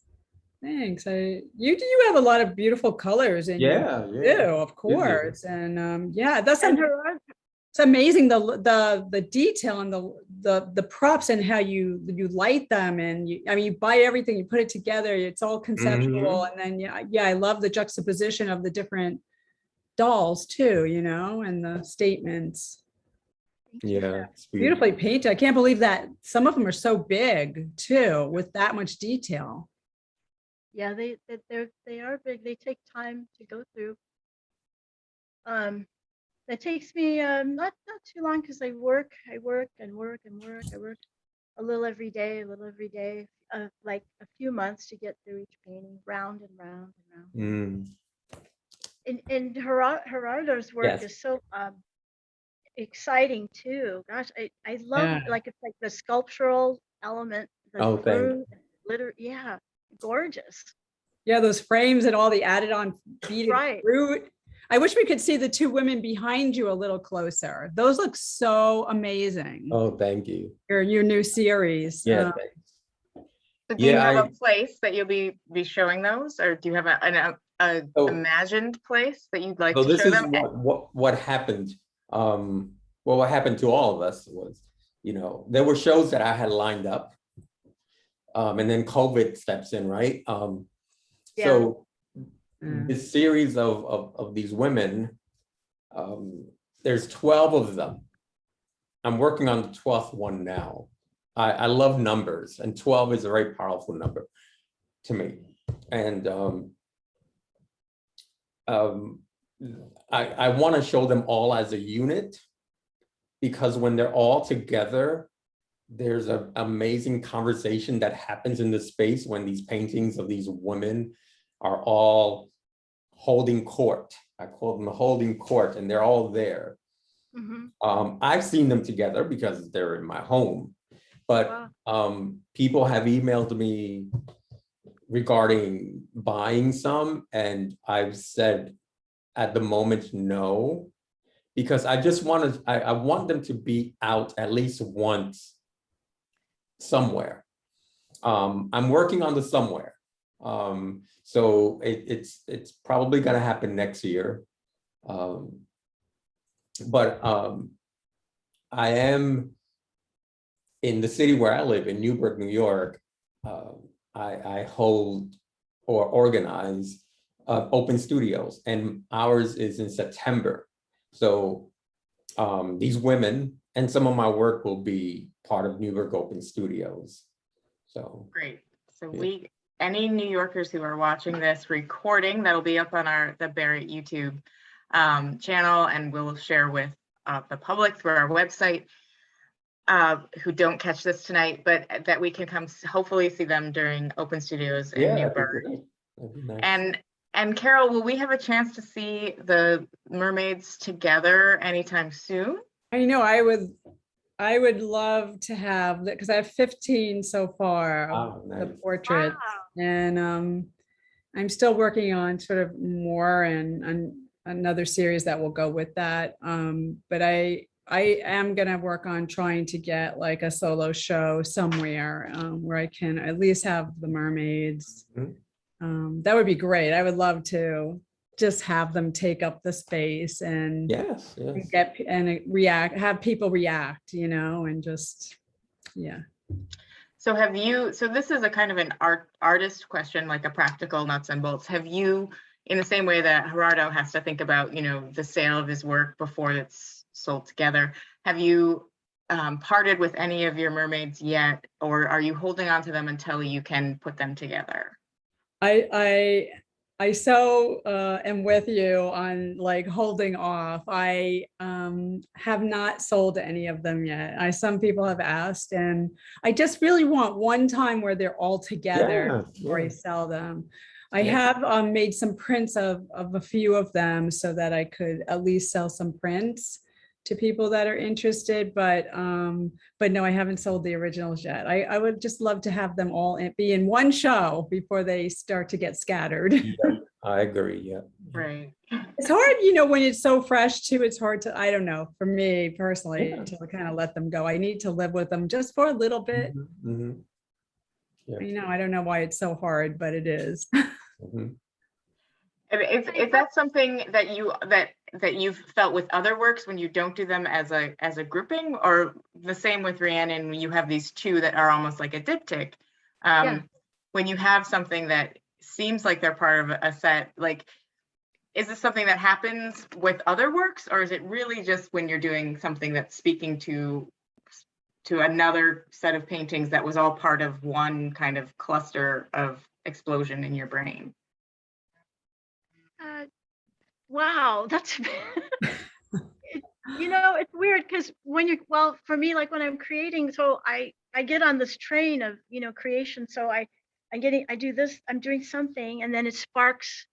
You have a lot of beautiful colors in your too, of course. And yeah, that's It's amazing the detail and the props and how you light them, and I mean, you buy everything, you put it together, it's all conceptual. And then yeah, I love the juxtaposition of the different dolls too, you know, and the statements. Yeah, it's Beautifully painted. I can't believe that some of them are so big too, with that much detail. Yeah, they are big. They take time to go through. That takes me not too long because I work and work and work. I work a little every day, like a few months to get through each painting, round and round and round. And Gerardo's work Yes. is so exciting too. Gosh, I love like it's like the sculptural element, the fruit, glitter. Yeah, gorgeous. Yeah, those frames and all the added on beaded fruit. I wish we could see the two women behind you a little closer. Those look so amazing. Oh, thank you. Your new series. Yeah, thanks. So do you have a place that you'll be showing those, or do you have an imagined place that you'd like to show them? What happened. Well, what happened to all of us was, you know, there were shows that I had lined up, and then COVID steps in, right? So this series of these women, there's 12 of them. I'm working on the 12th one now. I love numbers, and 12 is a very powerful number to me. And I want to show them all as a unit, because when they're all together, there's an amazing conversation that happens in the space when these paintings of these women are all holding court. I call them holding court, and they're all there. I've seen them together because they're in my home, but people have emailed me regarding buying some, and I've said at the moment no, because I just I want them to be out at least once somewhere. I'm working on the somewhere. So it's probably gonna happen next year. But I am in the city where I live, in Newburgh, New York. I hold or organize open studios, and ours is in September. So these women and some of my work will be part of Newburgh Open Studios. So great. So any New Yorkers who are watching this recording, that'll be up on the Barrett YouTube channel, and we'll share with the public through our website, who don't catch this tonight, but that we can come hopefully see them during Open Studios in Newburgh. That'd be nice. And Carol, will we have a chance to see the mermaids together anytime soon? I know, I would love to have that, because I have 15 so far of the portraits. And I'm still working on sort of more and another series that will go with that. But I am going to work on trying to get like a solo show somewhere where I can at least have the mermaids. That would be great. I would love to just have them take up the space and get and have people react, you know, and just So so this is a kind of an artist question, like a practical nuts and bolts. Have you, in the same way that Gerardo has to think about, you know, the sale of his work before it's sold together, have you parted with any of your mermaids yet, or are you holding on to them until you can put them together? I so am with you on like holding off. I have not sold any of them yet. Some people have asked, and I just really want one time where they're all together before I sell them. I have made some prints of a few of them so that I could at least sell some prints to people that are interested, but no, I haven't sold the originals yet. I would just love to have them all be in one show before they start to get scattered. Yeah, I agree. Right. It's hard, you know, when it's so fresh too. It's hard to, I don't know, for me personally, to kind of let them go. I need to live with them just for a little bit. You know, I don't know why it's so hard, but it is. And is that something that you've felt with other works when you don't do them as a grouping, or the same with Rhiannon when you have these two that are almost like a diptych? When you have something that seems like they're part of a set, like, is this something that happens with other works, or is it really just when you're doing something that's speaking to another set of paintings that was all part of one kind of cluster of explosion in your brain? Wow, that's it's weird because well, for me, like when I'm creating, so I get on this train of creation. So I do this, I'm doing something, and then it sparks.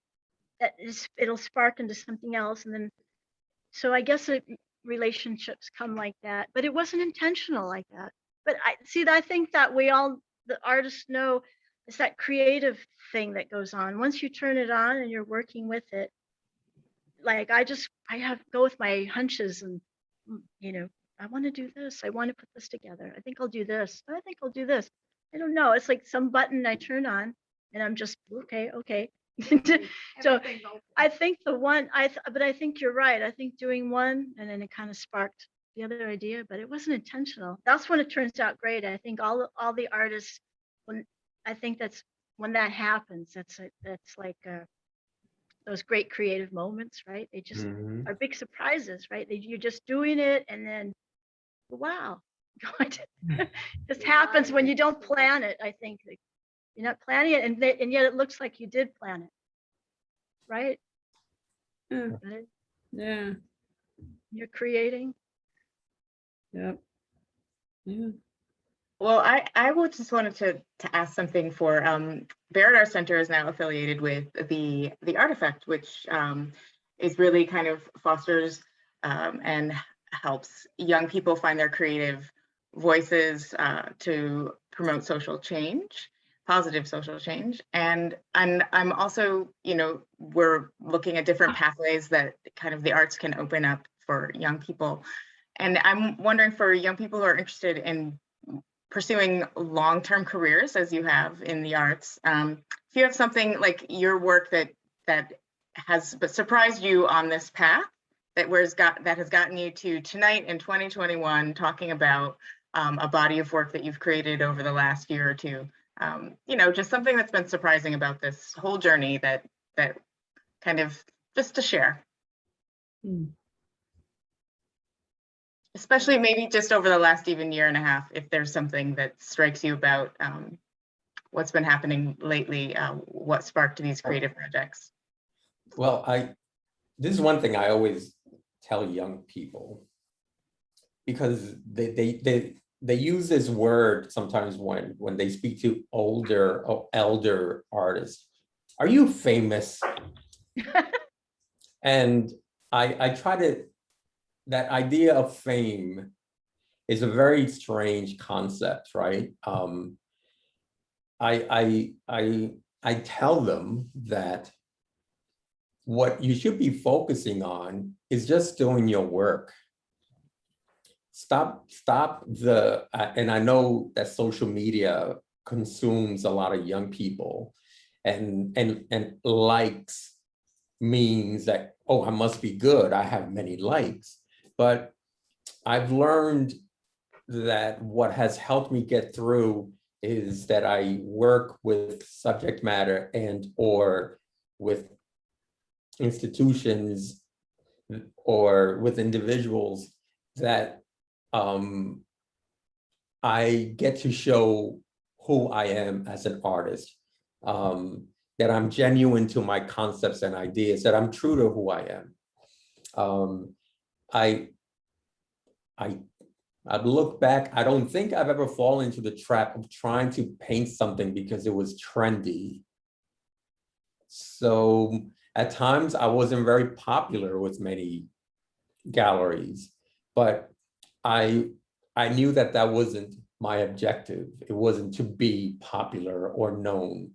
It'll spark into something else, and then so I guess relationships come like that, but it wasn't intentional like that. But I think that the artists know, it's that creative thing that goes on. Once you turn it on and you're working with it, like I go with my hunches, and I want to do this. I want to put this together. I think I'll do this. I think I'll do this. I don't know. It's like some button I turn on, and I'm just okay. So I think but I think you're right. I think doing one and then it kind of sparked the other idea, but it wasn't intentional. That's when it turns out great. I think all the artists, that's when that happens. That's like those great creative moments, right? They just are big surprises, right? You're just doing it, and then wow, just happens when you don't plan it. I think you're not planning it, and yet it looks like you did plan it, right? Yeah. You're creating. Yep. Yeah. Well, I just wanted to ask something for Barrett Art Center is now affiliated with the Artifact, which is really kind of fosters and helps young people find their creative voices to promote social change, positive social change. And I'm also, we're looking at different pathways that kind of the arts can open up for young people. And I'm wondering, for young people who are interested in pursuing long-term careers as you have in the arts, if you have something like your work that has surprised you on this path, that has gotten you to tonight in 2021 talking about a body of work that you've created over the last year or two, just something that's been surprising about this whole journey that kind of just to share. Especially maybe just over the last even year and a half, if there's something that strikes you about what's been happening lately, what sparked these creative projects. Well, this is one thing I always tell young people, because they use this word sometimes when they speak to older or elder artists. Are you famous? And I try to, that idea of fame is a very strange concept, right? I tell them that what you should be focusing on is just doing your work. Stop and I know that social media consumes a lot of young people, and likes means that, oh, I must be good, I have many likes. But I've learned that what has helped me get through is that I work with subject matter and or with institutions or with individuals that I get to show who I am as an artist, that I'm genuine to my concepts and ideas, that I'm true to who I am. I'd look back, I don't think I've ever fallen into the trap of trying to paint something because it was trendy. So at times I wasn't very popular with many galleries, but I knew that that wasn't my objective. It wasn't to be popular or known.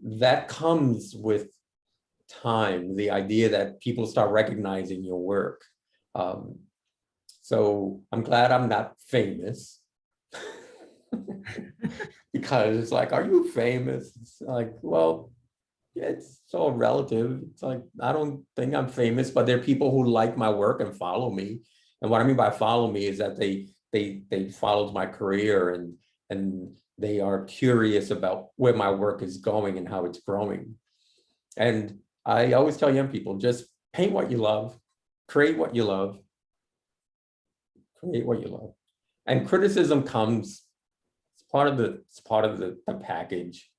That comes with time, the idea that people start recognizing your work. So I'm glad I'm not famous. Because it's like, are you famous? It's like, well, it's so relative. It's like, I don't think I'm famous, but there are people who like my work and follow me. And what I mean by follow me is that they followed my career and they are curious about where my work is going and how it's growing. And I always tell young people, just paint what you love, create what you love, create what you love. And criticism comes, it's part of the package.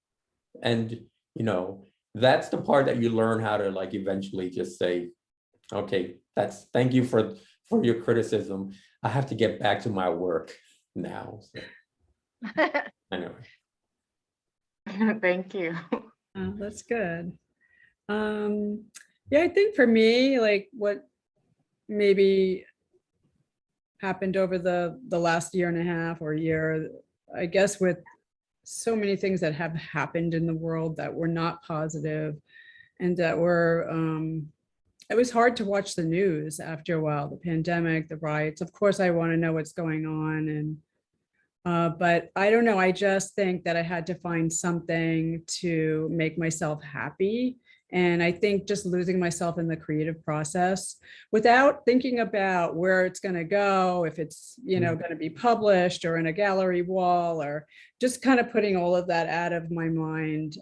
And you know, that's the part that you learn how to like eventually just say, okay, thank you for your criticism. I have to get back to my work now. So, anyway. Thank you. That's good. Yeah, I think for me, like what maybe happened over the last year and a half or year, I guess with so many things that have happened in the world that were not positive and that were, it was hard to watch the news after a while, the pandemic, the riots. Of course, I want to know what's going on. But I don't know, I just think that I had to find something to make myself happy. And I think just losing myself in the creative process without thinking about where it's going to go, if it's, you know, going to be published or in a gallery wall, or just kind of putting all of that out of my mind.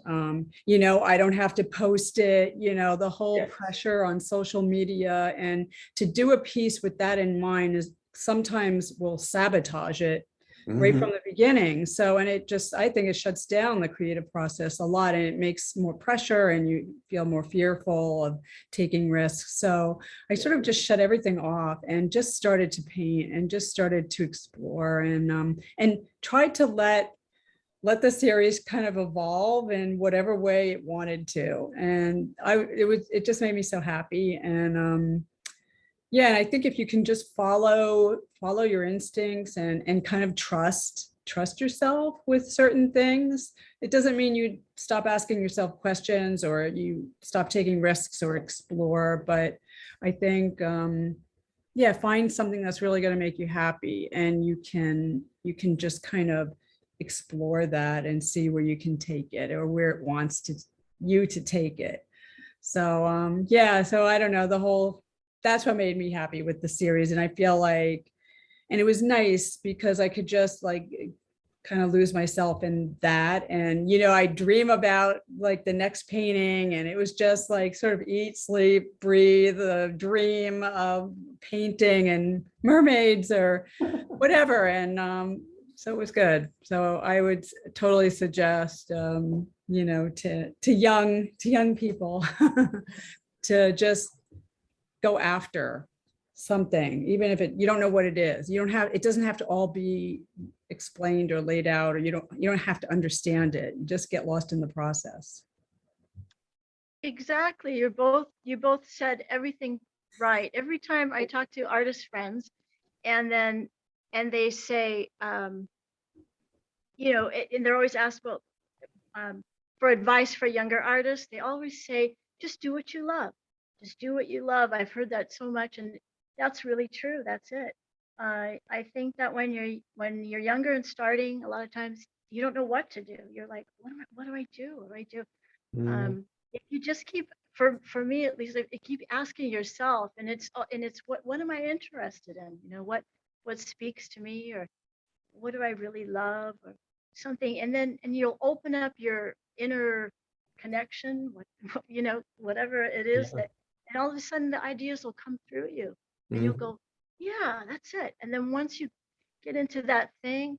You know, I don't have to post it, you know, the whole pressure on social media, and to do a piece with that in mind is sometimes will sabotage it right from the beginning. So, and it just, I think it shuts down the creative process a lot, and it makes more pressure and you feel more fearful of taking risks. So I sort of just shut everything off and just started to paint and just started to explore and tried to let the series kind of evolve in whatever way it wanted to. And it just made me so happy. And yeah, and I think if you can just follow your instincts and kind of trust yourself with certain things, it doesn't mean you stop asking yourself questions or you stop taking risks or explore. But I think, yeah, find something that's really going to make you happy, and you can just kind of explore that and see where you can take it or where it wants you to take it. So yeah, so I don't know, that's what made me happy with the series. And I feel like, and it was nice because I could just like kind of lose myself in that. And, you know, I dream about like the next painting, and it was just like sort of eat, sleep, breathe, a dream of painting and mermaids or whatever. And so it was good. So I would totally suggest, you know, to young people to just go after something, even if you don't know what it is. It doesn't have to all be explained or laid out, or you don't have to understand it. You just get lost in the process. Exactly. You both said everything right. Every time I talk to artist friends and they say, you know, and they're always asked about for advice for younger artists, they always say, just do what you love. Just do what you love. I've heard that so much, and that's really true. That's it. I think that when you're younger and starting, a lot of times you don't know what to do. You're like, what do I do? What do I do? If you just keep, for me at least, if you keep asking yourself, and it's what am I interested in? You know, what speaks to me, or what do I really love, or something, and you'll open up your inner connection, you know, whatever it is that, and all of a sudden the ideas will come through you, and you'll go, yeah, that's it. And then once you get into that thing,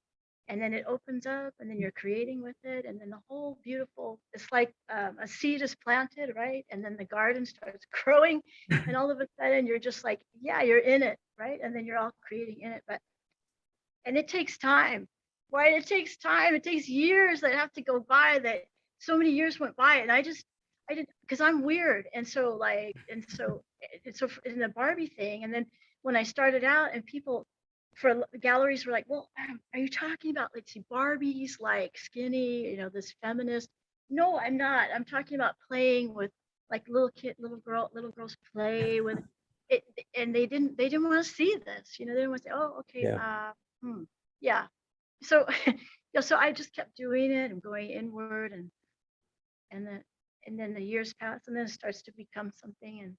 and then it opens up, and then you're creating with it, and then the whole beautiful, it's like a seed is planted, right? And then the garden starts growing, and all of a sudden you're just like, yeah, you're in it, right? And then you're all creating in it. And it takes time, right? It takes time. It takes years that have to go by, that so many years went by. And I didn't, because I'm weird. And so in the Barbie thing. And then when I started out, and people for galleries were like, well, are you talking about, like, see, Barbie's like skinny, you know, this feminist? No, I'm not. I'm talking about playing with, like, little girls play with it. And they didn't want to see this, you know, they didn't want to say, oh, okay. Yeah. So, yeah, so I just kept doing it and going inward, and then and then the years pass, and then it starts to become something, and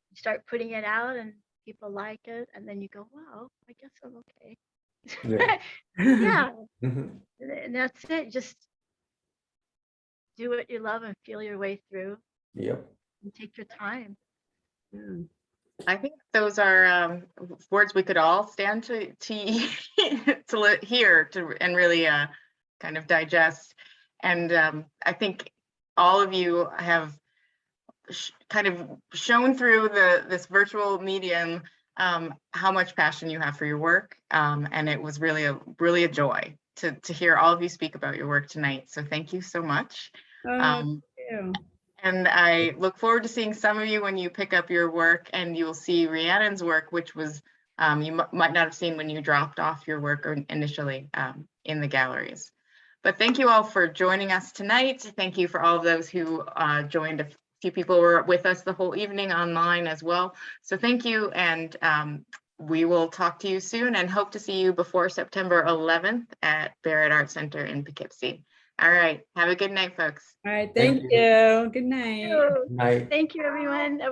you start putting it out, and people like it, and then you go, wow, I guess I'm okay. Yeah. Yeah, Mhm. and that's it. Just do what you love and feel your way through, Yep. and take your time. Yeah. I think those are words we could all stand to hear and really kind of digest. And I think all of you have kind of shown through this virtual medium how much passion you have for your work. And it was really a joy to hear all of you speak about your work tonight. So thank you so much. Thank you. And I look forward to seeing some of you when you pick up your work, and you will see Rhiannon's work, which was you might not have seen when you dropped off your work initially in the galleries. But thank you all for joining us tonight. Thank you for all of those who joined. A few people were with us the whole evening online as well. So thank you, and we will talk to you soon and hope to see you before September 11th at Barrett Art Center in Poughkeepsie. All right, have a good night, folks. All right, Thank thank you. Good night. So, Night. thank you, everyone. That was